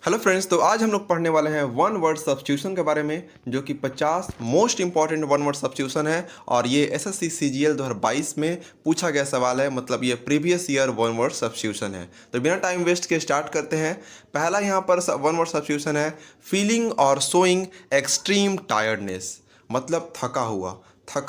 Hello friends, तो आज हम लोग पढ़ने वाले हैं वन वर्ड सब्स्टिट्यूशन के बारे में, जो कि 50 most important one word substitution है। और ये एसएससी सीजीएल 2022 में पूछा गया सवाल है, मतलब ये previous year one word substitution है। तो बिना टाइम वेस्ट के स्टार्ट करते हैं। पहला यहाँ पर वन वर्ड सब्स्टिट्यूशन है फीलिंग और शोइंग एक्सट्रीम टायर्डनेस, मतलब थका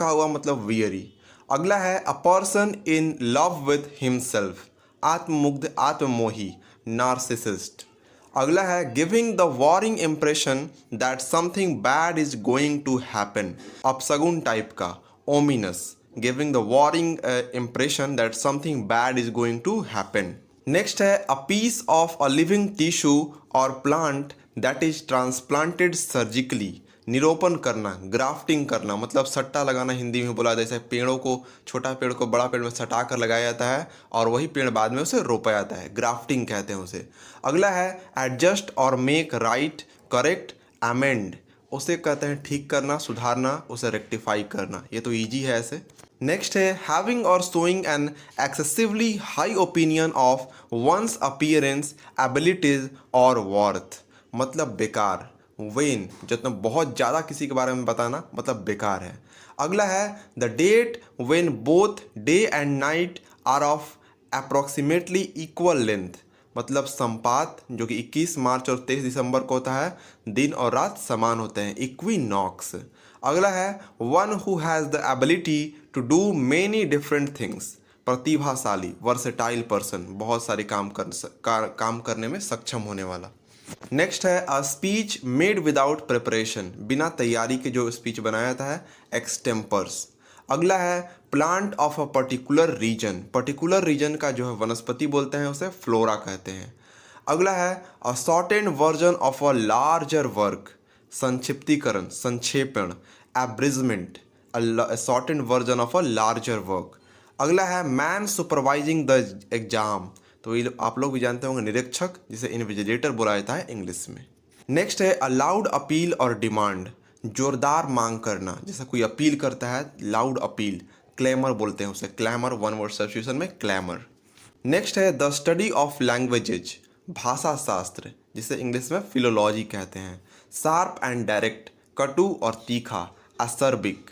हुआ मतलब वियरी। अगला है a person in love with himself, आत्ममुग्ध आत्ममोही नार्सिसिस्ट। अगला है giving the warning impression that something bad is going to happen, अपशगुन टाइप का ominous, giving the warning impression that something bad is going to happen. Next है a piece of a living tissue और plant that is transplanted surgically, निरोपण करना, grafting करना, मतलब सट्टा लगाना हिंदी में बोला, जैसे पेड़ों को, छोटा पेड़ को बड़ा पेड़ में सटा कर लगाया जाता है और वही पेड़ बाद में उसे रोपा जाता है, ग्राफ्टिंग कहते हैं उसे। अगला है एडजस्ट और मेक राइट, करेक्ट, अमेंड, उसे कहते हैं ठीक करना, सुधारना, उसे रेक्टिफाई करना। ये तो ईजी है ऐसे। नेक्स्ट है हैविंग और showing an excessively high opinion of one's appearance, abilities और वर्थ, मतलब बेकार। वेन, जितना बहुत ज़्यादा किसी के बारे में बताना, मतलब बेकार है। अगला है the date when both day and night are of approximately equal length, मतलब संपात, जो कि 21 मार्च और 23 दिसंबर को होता है, दिन और रात समान होते हैं, इक्विनॉक्स। अगला है one who has the ability to do many different things, प्रतिभाशाली, वर्सेटाइल पर्सन, बहुत सारे काम करने में सक्षम होने वाला। नेक्स्ट है a speech made without preparation, बिना तैयारी के जो स्पीच बनाया जाता है, एक्सटेम्पर्स। अगला है plant of a particular region का जो है वनस्पति बोलते हैं, उसे फ्लोरा कहते हैं। अगला है a shortened version of a larger work, संक्षिप्तीकरण, संक्षेपण, abridgement, a shortened version of a larger work. अगला है मैन सुपरवाइजिंग द एग्जाम, तो ये आप लोग भी जानते होंगे, निरीक्षक, जिसे इन्विजिलेटर बोला जाता है इंग्लिश में। नेक्स्ट है अ लाउड अपील और डिमांड, जोरदार मांग करना, जैसे कोई अपील करता है, लाउड अपील, क्लेमर बोलते हैं उसे, क्लैमर, वन वर्ड सब्स्टिट्यूशन में क्लैमर। नेक्स्ट है द स्टडी ऑफ लैंग्वेजेज, भाषा शास्त्र, जिसे इंग्लिश में फिलोलॉजी कहते हैं। शार्प एंड डायरेक्ट, कटु और तीखा, असर्बिक।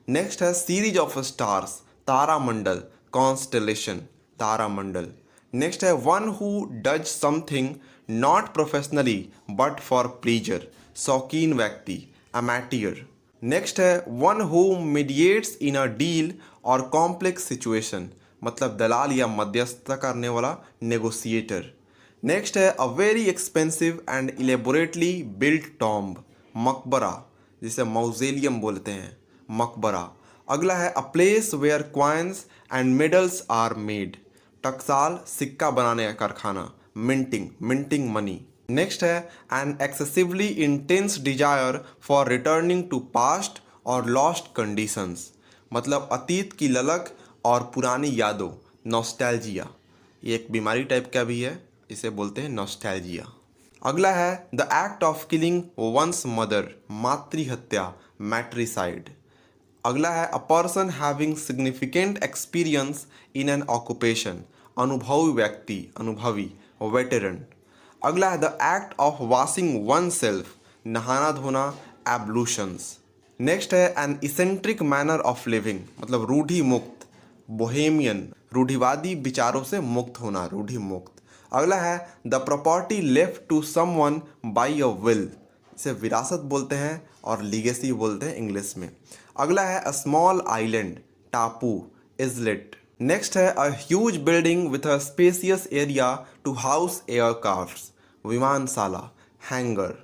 नेक्स्ट है सीरीज ऑफ स्टार्स, तारामंडल, कॉन्स्टेलेशन, तारामंडल। नेक्स्ट है one who does something not professionally but for pleasure, शौकीन व्यक्ति, अमैटियर। नेक्स्ट है one who mediates in a deal और कॉम्प्लेक्स सिचुएशन, मतलब दलाल या मध्यस्थता करने वाला, नेगोशिएटर। नेक्स्ट है a very expensive and elaborately built tomb, मकबरा, जिसे मौजेलियम बोलते हैं, मकबरा। अगला है a place where coins and medals are made, टकसाल, सिक्का बनाने का कारखाना, मिंटिंग मनी। नेक्स्ट है an excessively intense desire for returning to past और लॉस्ट कंडीशंस, मतलब अतीत की ललक और पुरानी यादों, नॉस्टैल्जिया। ये एक बीमारी टाइप का भी है, इसे बोलते हैं नॉस्टैल्जिया। अगला है the act of killing one's mother, मातृहत्या, मैट्रिसाइड। अगला है a person having significant experience in an occupation, अनुभवी व्यक्ति, अनुभवी, वेटेरन। अगला है the act of washing oneself, नहाना धोना, एब्लूशंस। नेक्स्ट है an eccentric manner of living, मतलब रूढ़ि मुक्त, बोहेमियन, रूढ़िवादी विचारों से मुक्त होना, रूढ़ि मुक्त। अगला है the property left to someone by a will, इसे विरासत बोलते हैं और लीगेसी बोलते हैं इंग्लिश में। अगला है अ स्मॉल आइलैंड, टापू, इजलेट। नेक्स्ट है a huge building with a spacious area to house aircrafts, विमानशाला, हैंगर।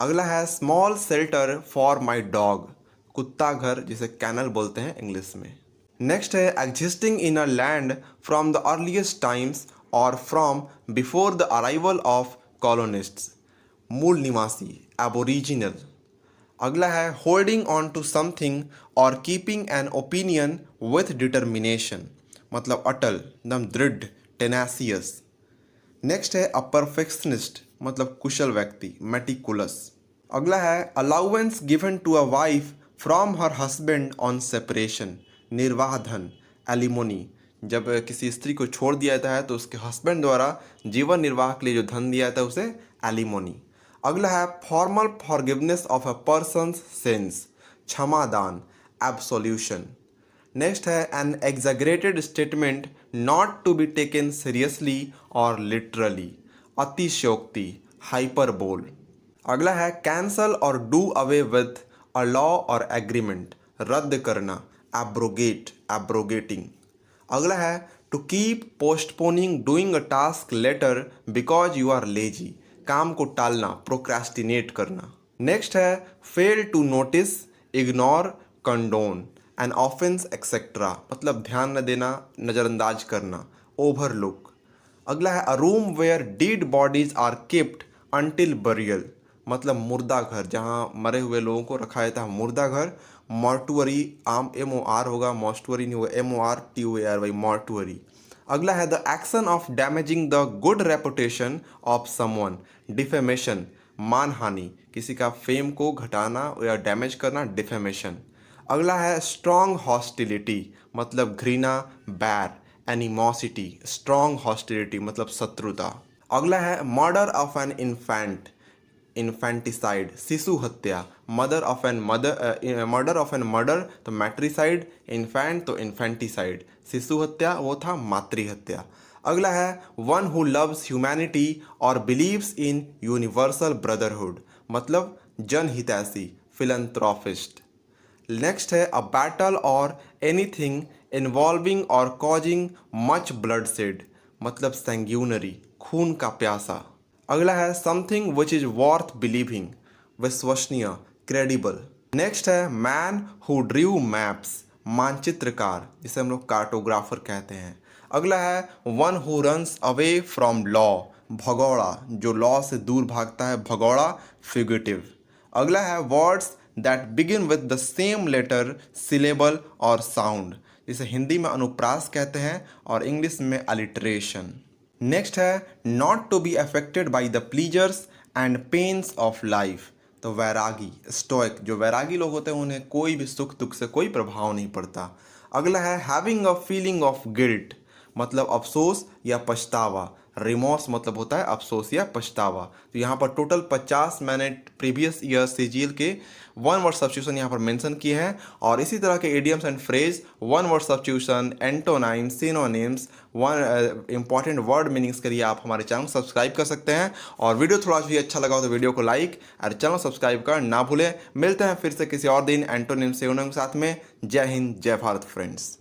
अगला है small shelter for my dog, कुत्ता घर, जिसे कैनल बोलते हैं इंग्लिश में। नेक्स्ट है existing in a land from the earliest times और from before the arrival of colonists, मूल निवासी, एबोरिजिनल। अगला है होल्डिंग ऑन टू समथिंग और keeping an opinion with determination, मतलब अटल, एकदम दृढ़, टेनासियस। नेक्स्ट है अ परफेक्शनिस्ट, मतलब कुशल व्यक्ति, मेटिकुलस। अगला है allowance given to a wife from her husband on separation, निर्वाह धन, एलिमोनी, जब किसी स्त्री को छोड़ दिया जाता है तो उसके हस्बैंड द्वारा जीवन निर्वाह के लिए जो धन दिया जाता है उसे एलिमोनी। अगला है formal forgiveness of a person's sins, क्षमादान, एब्सोल्यूशन। नेक्स्ट है an exaggerated statement not to be taken seriously और लिटरली, अतिशयोक्ति, हाइपरबोल। अगला है कैंसल और do away with a law और एग्रीमेंट, रद्द करना, एब्रोगेट, एब्रोगेटिंग। अगला है to keep postponing doing a task later because you are lazy, काम को टालना, प्रोक्रेस्टिनेट करना। नेक्स्ट है fail to notice, ignore, condone, an offence etcetera, मतलब ध्यान न देना, नज़रअंदाज करना, ओवरलुक। अगला है a room where dead bodies are kept until burial, मतलब मुर्दा घर, जहाँ मरे हुए लोगों को रखा जाता है, मुर्दा घर। मॉर्टुअरी, आम MOR होगा, मॉस्टुअरी नहीं होगा, MORTUARY, मॉर्टुअरी। अगला है the action of damaging the good reputation of someone, defamation, मानहानि, किसी का फेम को घटाना या डैमेज करना, डिफेमेशन। अगला है स्ट्रॉन्ग हॉस्टिलिटी, मतलब घृणा, बैर, एनिमोसिटी, स्ट्रॉन्ग हॉस्टिलिटी मतलब शत्रुता। अगला है murder of an infant, infanticide, शिशु हत्या, मर्डर ऑफ एन मर्डर तो मैट्रिसाइड, इन्फेंट तो इन्फेंटिसाइड, शिशु हत्या वो था मातृ हत्या। अगला है वन हु लव्स ह्यूमैनिटी और बिलीव्स इन यूनिवर्सल ब्रदरहुड, मतलब जनहितैषी, फिलंथ्रोपिस्ट। नेक्स्ट है अ बैटल और एनीथिंग इन्वॉल्विंग और कॉजिंग मच ब्लडशेड, मतलब सैंग्यूनरी, खून का प्यासा। अगला है something which is worth believing, विश्वसनीय, क्रेडिबल। नेक्स्ट है मैन हु ड्रू मैप्स, मानचित्रकार, जिसे हम लोग कार्टोग्राफर कहते हैं। अगला है one who runs away from law, भगौड़ा, जो लॉ से दूर भागता है, भगौड़ा, फ्यूगिटिव। अगला है words that begin with the same letter, syllable और साउंड, जिसे हिंदी में अनुप्रास कहते हैं और इंग्लिश में अलिटरेशन। नेक्स्ट है not to be affected by the pleasures and pains of life, तो वैरागी, स्टोइक, जो वैरागी लोग होते हैं उन्हें कोई भी सुख दुख से कोई प्रभाव नहीं पड़ता। अगला है having a feeling of guilt, मतलब अफसोस या पछतावा, रिमोर्स मतलब होता है अफसोस या पछतावा। तो यहाँ पर टोटल 50 मैंने प्रीवियस ईयर CGL के वन वर्ड सब्स्टिट्यूशन यहाँ पर मेंशन किए हैं। और इसी तरह के idioms and phrase, one word substitution, antonyms, synonyms, one important word meanings के लिए आप हमारे चैनल को सब्सक्राइब कर सकते हैं। और वीडियो थोड़ा भी अच्छा लगा हो तो वीडियो को लाइक और चैनल सब्सक्राइब कर ना भूलें। मिलते हैं फिर से किसी और दिन एंटोनिम्स, सिनोनिम्स के साथ में। जय हिंद, जय भारत फ्रेंड्स।